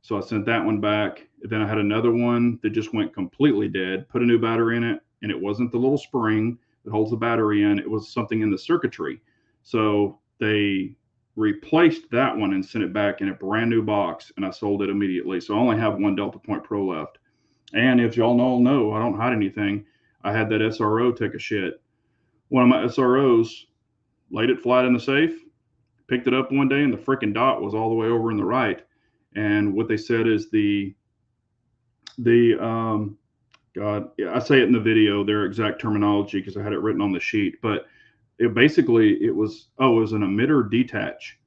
So I sent that one back. Then I had another one that just went completely dead, put a new battery in it, and it wasn't the little spring that holds the battery in. It was something in the circuitry. So they replaced that one and sent it back in a brand new box, and I sold it immediately. So I only have one Delta Point Pro left. And if y'all know, I don't hide anything. I had that SRO take a shit. One of my SROs laid it flat in the safe, picked it up one day, and the freaking dot was all the way over in the right. And what they said is God, yeah, I say it in the video, their exact terminology, because I had it written on the sheet, but it was an emitter detach.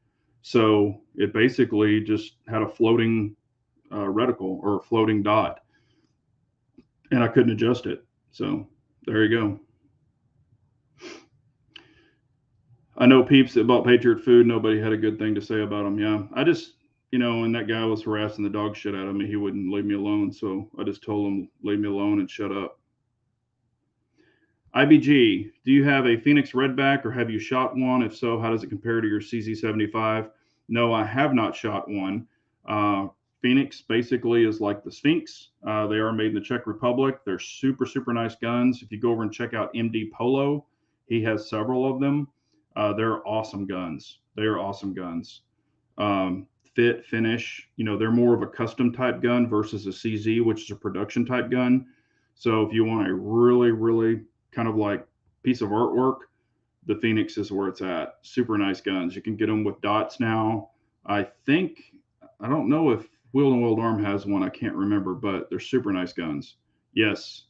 So it basically just had a floating reticle or a floating dot, and I couldn't adjust it. So there you go. I know peeps that bought Patriot food. Nobody had a good thing to say about them. Yeah, I just, and that guy was harassing the dog shit out of me. He wouldn't leave me alone. So I just told him, leave me alone and shut up. IBG, do you have a Phoenix Redback or have you shot one? If so, how does it compare to your CZ75? No, I have not shot one. Phoenix basically is like the Sphinx. They are made in the Czech Republic. They're super, super nice guns. If you go over and check out MD Polo, he has several of them. They're awesome guns. They are awesome guns. Fit, finish, they're more of a custom type gun versus a CZ, which is a production type gun. So if you want a really, really kind of like piece of artwork, the Phoenix is where it's at. Super nice guns. You can get them with dots now. I don't know if Wheel and Weld Arm has one. I can't remember, but they're super nice guns. Yes,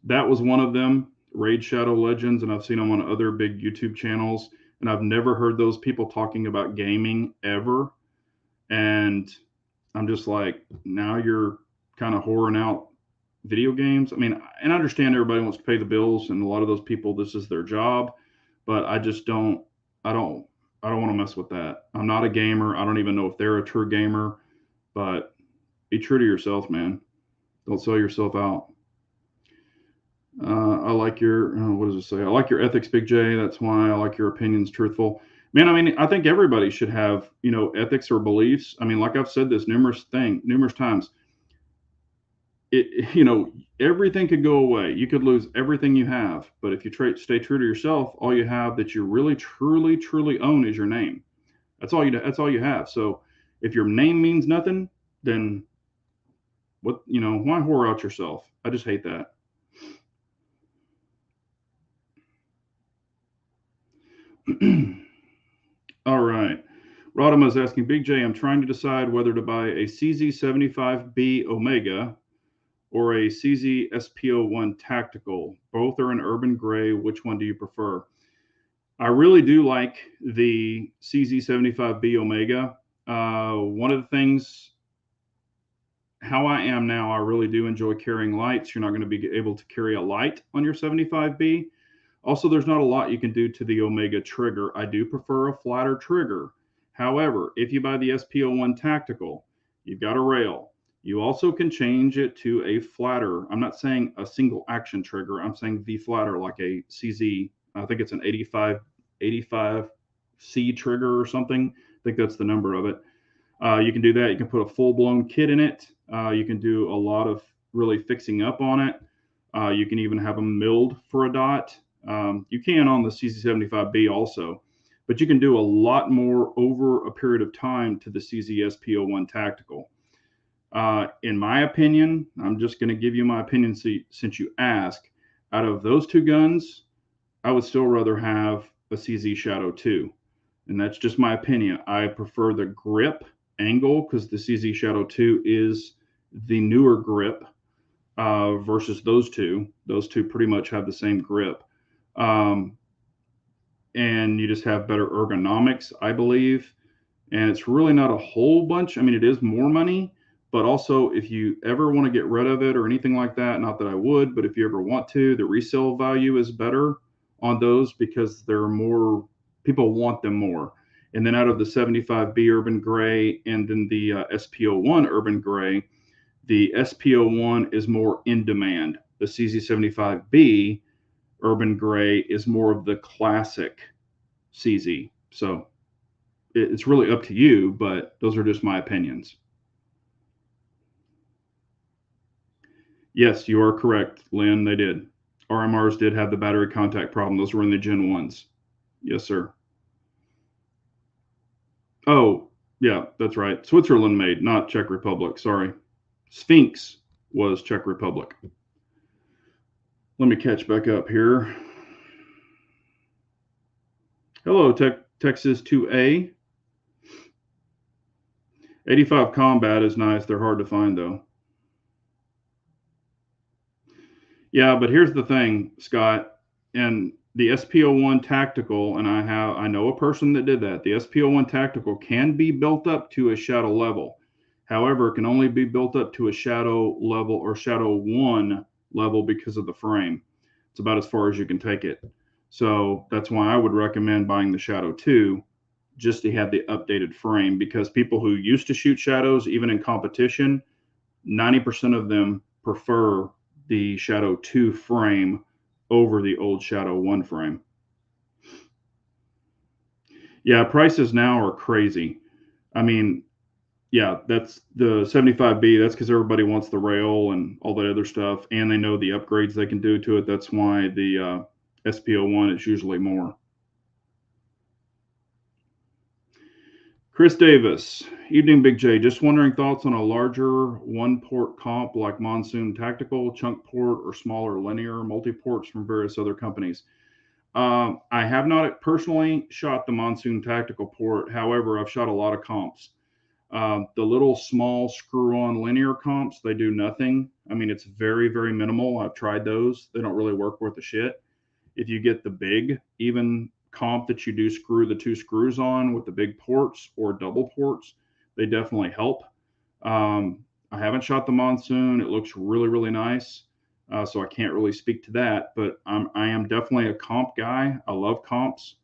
that was one of them, Raid Shadow Legends, and I've seen them on other big YouTube channels, and I've never heard those people talking about gaming ever. And I'm just like, now you're kind of whoring out video games. I mean, and I understand everybody wants to pay the bills, and a lot of those people, this is their job, but I don't want to mess with that. I'm not a gamer. I don't even know if they're a true gamer, but be true to yourself, man. Don't sell yourself out. I like your, what does it say? I like your ethics, Big J. That's why I like your opinions, truthful. Man, I mean, I think everybody should have, ethics or beliefs. I mean, like I've said this numerous times. Everything could go away. You could lose everything you have, but if you stay true to yourself, all you have that you really, truly, truly own is your name. That's all you have. So if your name means nothing, then why whore out yourself? I just hate that. All right. Rodham is asking, Big J, I'm trying to decide whether to buy a CZ75B Omega or a CZ SPO1 Tactical. Both are in urban gray. Which one do you prefer? I really do like the CZ75B Omega. One of the things, how I am now, I really do enjoy carrying lights. You're not going to be able to carry a light on your 75B. Also, there's not a lot you can do to the Omega trigger. I do prefer a flatter trigger. However, if you buy the SPO1 Tactical, you've got a rail. You also can change it to a flatter. I'm not saying a single action trigger. I'm saying the flatter, like a CZ. I think it's an 85C trigger or something. I think that's the number of it. You can do that. You can put a full blown kit in it. You can do a lot of really fixing up on it. You can even have them milled for a dot. You can on the CZ75B also, but you can do a lot more over a period of time to the CZSP01 Tactical. In my opinion, I'm just going to give you my opinion since you asked. Out of those two guns, I would still rather have a CZ Shadow 2. And that's just my opinion. I prefer the grip angle because the CZ Shadow 2 is the newer grip versus those two. Those two pretty much have the same grip. And you just have better ergonomics, I believe. And it's really not a whole bunch. I mean, it is more money, but also if you ever want to get rid of it or anything like that, not that I would, but if you ever want to, the resale value is better on those because they're more, people want them more. And then out of the 75B Urban Gray and then the SPO1 Urban Gray, the SPO1 is more in demand. The CZ75B Urban Gray is more of the classic CZ. So it's really up to you, but those are just my opinions. Yes, you are correct, Lynn. They did. RMRs did have the battery contact problem. Those were in the Gen 1s. Yes, sir. Oh, yeah, that's right. Switzerland made, not Czech Republic. Sorry. Sphinx was Czech Republic. Let me catch back up here. Hello, Texas 2A. 85 Combat is nice. They're hard to find, though. Yeah, but here's the thing, Scott, and the SPO1 Tactical, and I know a person that did that. The SPO1 Tactical can be built up to a shadow level. However, it can only be built up to a shadow level or shadow 1 level because of the frame. It's about as far as you can take it. So that's why I would recommend buying the Shadow 2 just to have the updated frame because people who used to shoot shadows, even in competition, 90% of them prefer the Shadow 2 frame over the old Shadow 1 frame. Yeah, prices now are crazy. I mean, yeah, that's the 75B. That's because everybody wants the rail and all that other stuff, and they know the upgrades they can do to it. That's why the SPO1 is usually more. Chris Davis, evening, Big J. Just wondering thoughts on a larger one port comp like Monsoon Tactical, Chunk Port, or smaller linear multi ports from various other companies. I have not personally shot the Monsoon Tactical port. However, I've shot a lot of comps. The little small screw on linear comps, they do nothing. I mean, it's very, very minimal. I've tried those, they don't really work worth a shit. If you get the big, even comp that you do screw the two screws on with the big ports or double ports, they definitely help. I haven't shot the Monsoon. It looks really, really nice. So I can't really speak to that, but I am definitely a comp guy. I love comps,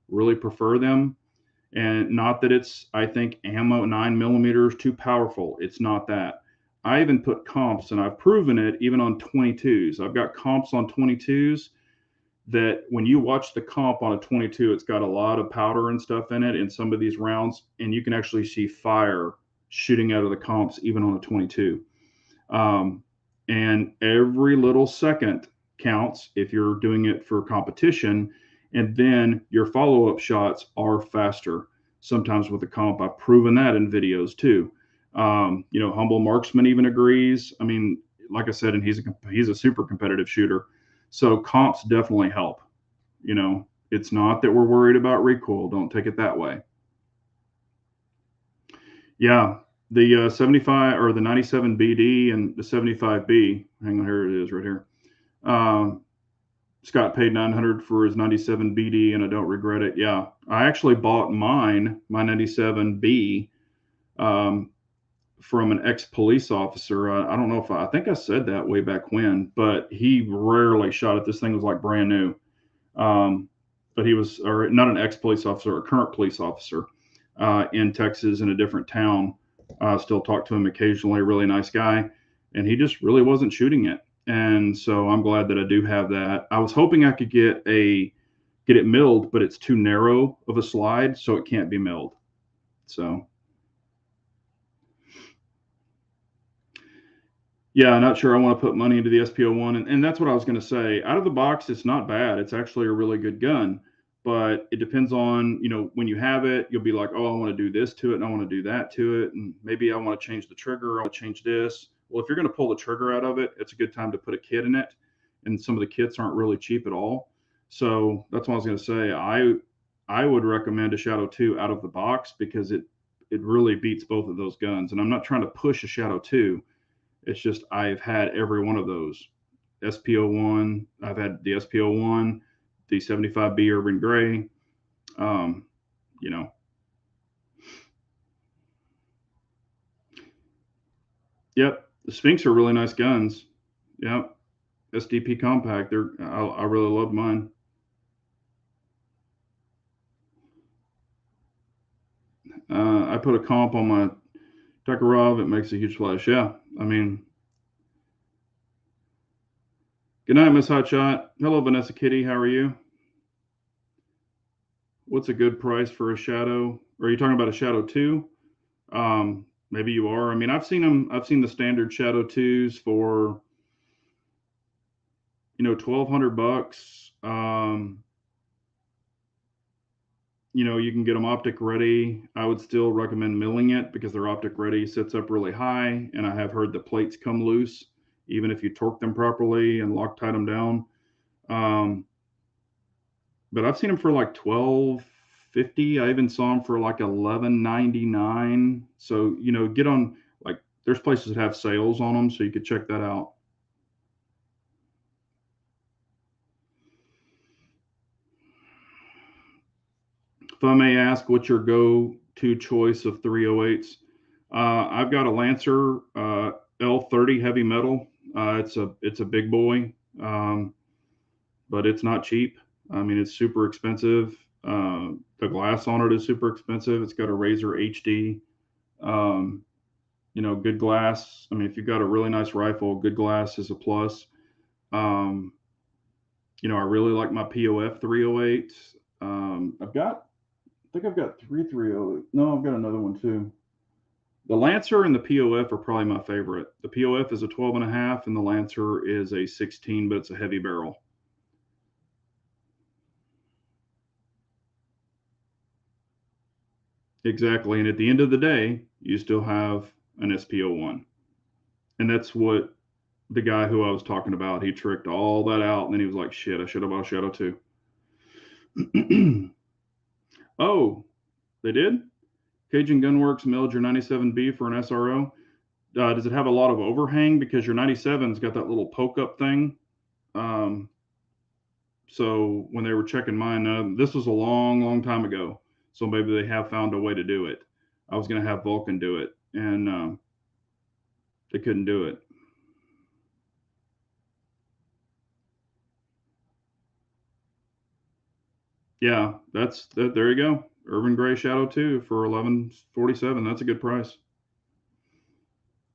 really prefer them. And not that it's, I think, ammo 9mm too powerful. It's not that. I even put comps, and I've proven it even on 22s. I've got comps on 22s that when you watch the comp on a 22, it's got a lot of powder and stuff in it in some of these rounds, and you can actually see fire shooting out of the comps even on a 22. Um, and every little second counts if you're doing it for competition. And then your follow up shots are faster. Sometimes with the comp, I've proven that in videos too. Humble Marksman even agrees. I mean, like I said, and he's a super competitive shooter. So comps definitely help. It's not that we're worried about recoil. Don't take it that way. Yeah, the 75 or the 97 BD and the 75B. Hang on, here it is right here. Um, Scott paid 900 for his 97 BD, and I don't regret it. Yeah, I actually bought my 97B, from an ex-police officer. I don't know if I think I said that way back when, but he rarely shot it. This thing was like brand new. But he was, or not an ex-police officer, a current police officer in Texas in a different town. Still talk to him occasionally. Really nice guy, and he just really wasn't shooting it. And so I'm glad that I do have that. I was hoping I could get it milled, but it's too narrow of a slide, so it can't be milled. So yeah, not sure I want to put money into the SPO1. And that's what I was going to say. Out of the box, it's not bad. It's actually a really good gun. But it depends on, when you have it, you'll be like, oh, I want to do this to it and I want to do that to it. And maybe I want to change the trigger. I want to change this. Well, if you're going to pull the trigger out of it, it's a good time to put a kit in it. And some of the kits aren't really cheap at all. So that's what I was going to say. I would recommend a Shadow 2 out of the box because it really beats both of those guns. And I'm not trying to push a Shadow 2. It's just I've had every one of those. SPO1, I've had the SPO1, the 75B Urban Gray. Um, you know, yep. The Sphinx are really nice guns. Yep. SDP Compact. I really love mine. I put a comp on my Takarov. It makes a huge splash. Yeah. I mean, good night, Miss Hotshot. Hello, Vanessa Kitty. How are you? What's a good price for a Shadow? Are you talking about a Shadow 2? Maybe you are. I mean, I've seen them. I've seen the standard Shadow 2s for, $1,200. You can get them optic ready. I would still recommend milling it because they're optic ready, sits up really high, and I have heard the plates come loose even if you torque them properly and Loctite them down. Um, but I've seen them for like 1250. I even saw them for like 1199. So get on, like, there's places that have sales on them, so you could check that out. If I may ask, what's your go-to choice of 308s? I've got a Lancer L30 heavy metal. It's a big boy, but it's not cheap. I mean, it's super expensive. The glass on it is super expensive. It's got a Razor HD. Um, good glass. I mean, if you've got a really nice rifle, good glass is a plus. Um, I really like my POF 308. I think I've got three 308. No, I've got another one too. The Lancer and the POF are probably my favorite. The POF is a 12 and a half, and the Lancer is a 16, but it's a heavy barrel. Exactly. And at the end of the day, you still have an SPO1. And that's what the guy who I was talking about, he tricked all that out. And then he was like, shit, I should have bought a Shadow 2. Oh, they did? Cajun Gunworks milled your 97B for an SRO. Does it have a lot of overhang? Because your 97's got that little poke up thing. Um, so when they were checking mine, this was a long, long time ago. So maybe they have found a way to do it. I was going to have Vulcan do it, and they couldn't do it. Yeah, that's that. There you go. Urban Gray Shadow 2 for 1147. That's a good price.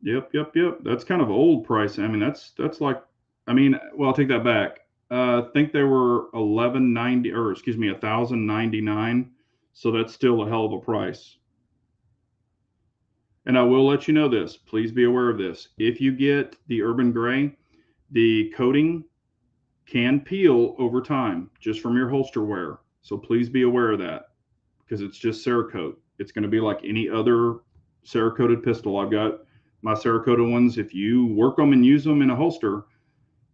Yep, yep, yep. That's kind of old price. I mean, that's like, I mean, well, I'll take that back. I think they were 1190, or excuse me, 1099. So that's still a hell of a price. And I will let you know this. Please be aware of this. If you get the Urban Gray, the coating can peel over time just from your holster wear. So please be aware of that because it's just Cerakote. It's going to be like any other Cerakoted pistol. I've got my Cerakoted ones. If you work them and use them in a holster,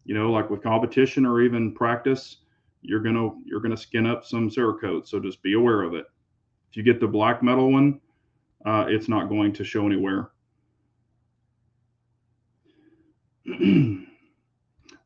like with competition or even practice, you're gonna skin up some Cerakote. So just be aware of it. If you get the black metal one, it's not going to show anywhere.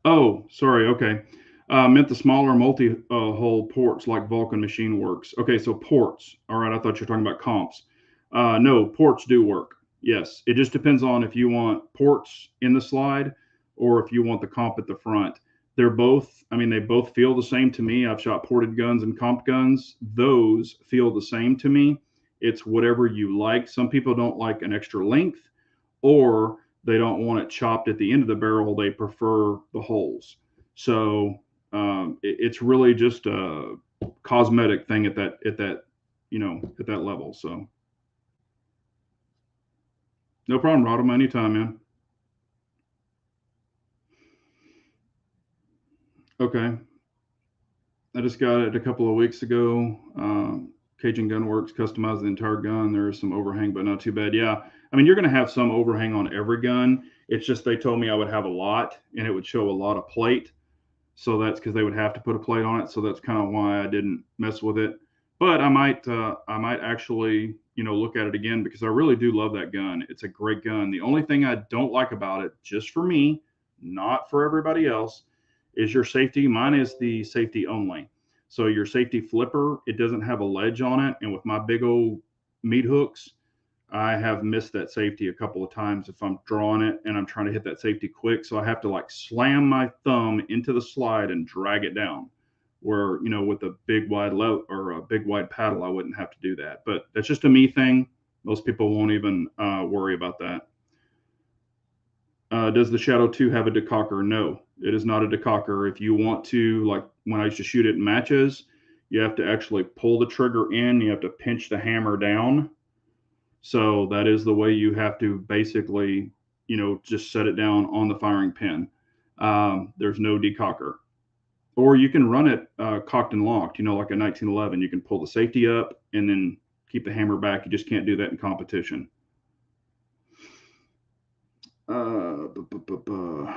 Oh, sorry. Okay. Meant the smaller multi-hole ports like Vulcan Machine Works. Okay, so ports. All right, I thought you were talking about comps. No, ports do work. Yes, it just depends on if you want ports in the slide or if you want the comp at the front. They're both, I mean, they both feel the same to me. I've shot ported guns and comp guns. Those feel the same to me. It's whatever you like. Some people don't like an extra length, or they don't want it chopped at the end of the barrel. They prefer the holes. So it's really just a cosmetic thing at that level. So no problem, Rodham. Anytime, man. Okay, I just got it a couple of weeks ago. Cajun Gunworks customized the entire gun. There is some overhang, but not too bad. Yeah, I mean, you're going to have some overhang on every gun. It's just they told me I would have a lot, and it would show a lot of plate. So that's because they would have to put a plate on it. So that's kind of why I didn't mess with it. But I might actually, look at it again because I really do love that gun. It's a great gun. The only thing I don't like about it, just for me, not for everybody else, is your safety. Mine is the safety only. So your safety flipper, it doesn't have a ledge on it. And with my big old meat hooks, I have missed that safety a couple of times if I'm drawing it and I'm trying to hit that safety quick. So I have to like slam my thumb into the slide and drag it down. Where, with a big wide or a big wide paddle, I wouldn't have to do that. But that's just a me thing. Most people won't even worry about that. Does the Shadow 2 have a decocker? No, it is not a decocker. If you want to, like when I used to shoot it in matches, you have to actually pull the trigger in, you have to pinch the hammer down. So that is the way you have to basically, just set it down on the firing pin. There's no decocker. Or you can run it cocked and locked, like a 1911. You can pull the safety up and then keep the hammer back. You just can't do that in competition. Uh, bu- bu- bu- bu.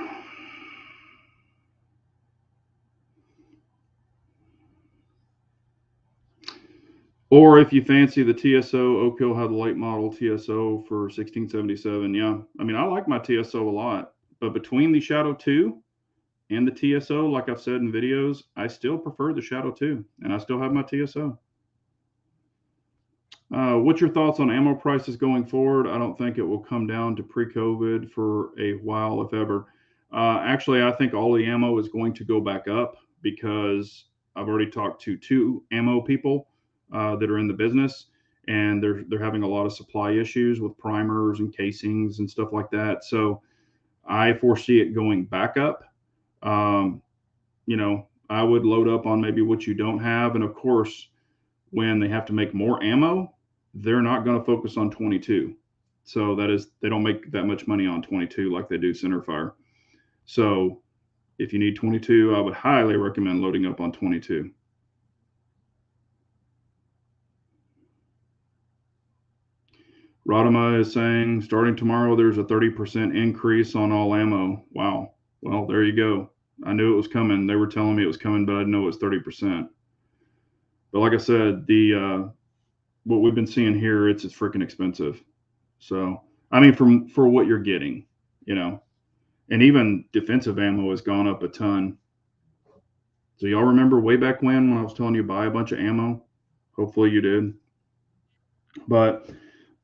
Or if you fancy the TSO, Oak Hill had the late model TSO for 1677. Yeah, I mean, I like my TSO a lot, but between the Shadow 2 and the TSO, like I've said in videos, I still prefer the Shadow 2, and I still have my TSO. What's your thoughts on ammo prices going forward? I don't think it will come down to pre-COVID for a while, if ever. Actually, I think all the ammo is going to go back up because I've already talked to two ammo people that are in the business, and they're having a lot of supply issues with primers and casings and stuff like that. So I foresee it going back up. Um, I would load up on maybe what you don't have, and of course, when they have to make more ammo, they're not going to focus on 22. So that is, they don't make that much money on 22 like they do centerfire. So if you need 22, I would highly recommend loading up on 22. Radama is saying starting tomorrow, there's a 30% increase on all ammo. Wow. Well, there you go. I knew it was coming. They were telling me it was coming, but I didn't know it was 30%. But like I said, the what we've been seeing here, it's freaking expensive. So I mean, for what you're getting, you know, and even defensive ammo has gone up a ton. So y'all remember way back when I was telling you buy a bunch of ammo? Hopefully you did. But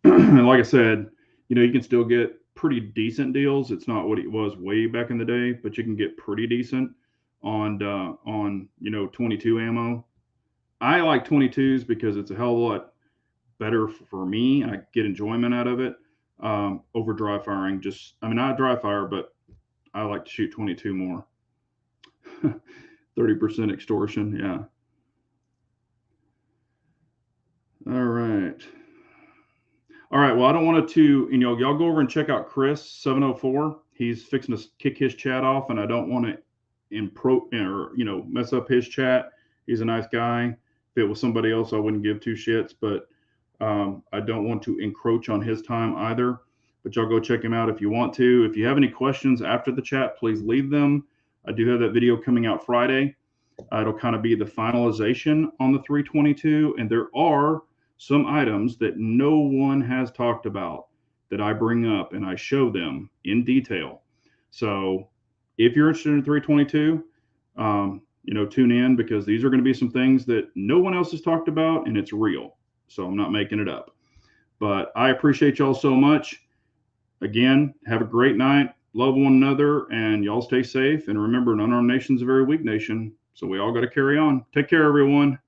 like I said, you can still get pretty decent deals. It's not what it was way back in the day, but you can get pretty decent on 22 ammo. I like 22s because it's a hell of a lot better for me. I get enjoyment out of it. over dry firing. Just, I mean, I dry fire, but I like to shoot 22 more. 30% extortion. Yeah. All right. All right. Well, I don't want to, y'all go over and check out Chris 704. He's fixing to kick his chat off, and I don't want to mess up his chat. He's a nice guy. If it was somebody else, I wouldn't give two shits, but I don't want to encroach on his time either. But y'all go check him out if you want to. If you have any questions after the chat, please leave them. I do have that video coming out Friday. It'll kind of be the finalization on the 322, and there are some items that no one has talked about that I bring up and I show them in detail. So if you're interested in 322, tune in, because these are going to be some things that no one else has talked about, and it's real. So I'm not making it up. But I appreciate y'all so much. Again, have a great night. Love one another, and y'all stay safe. And remember, an unarmed nation's a very weak nation. So we all got to carry on. Take care, everyone.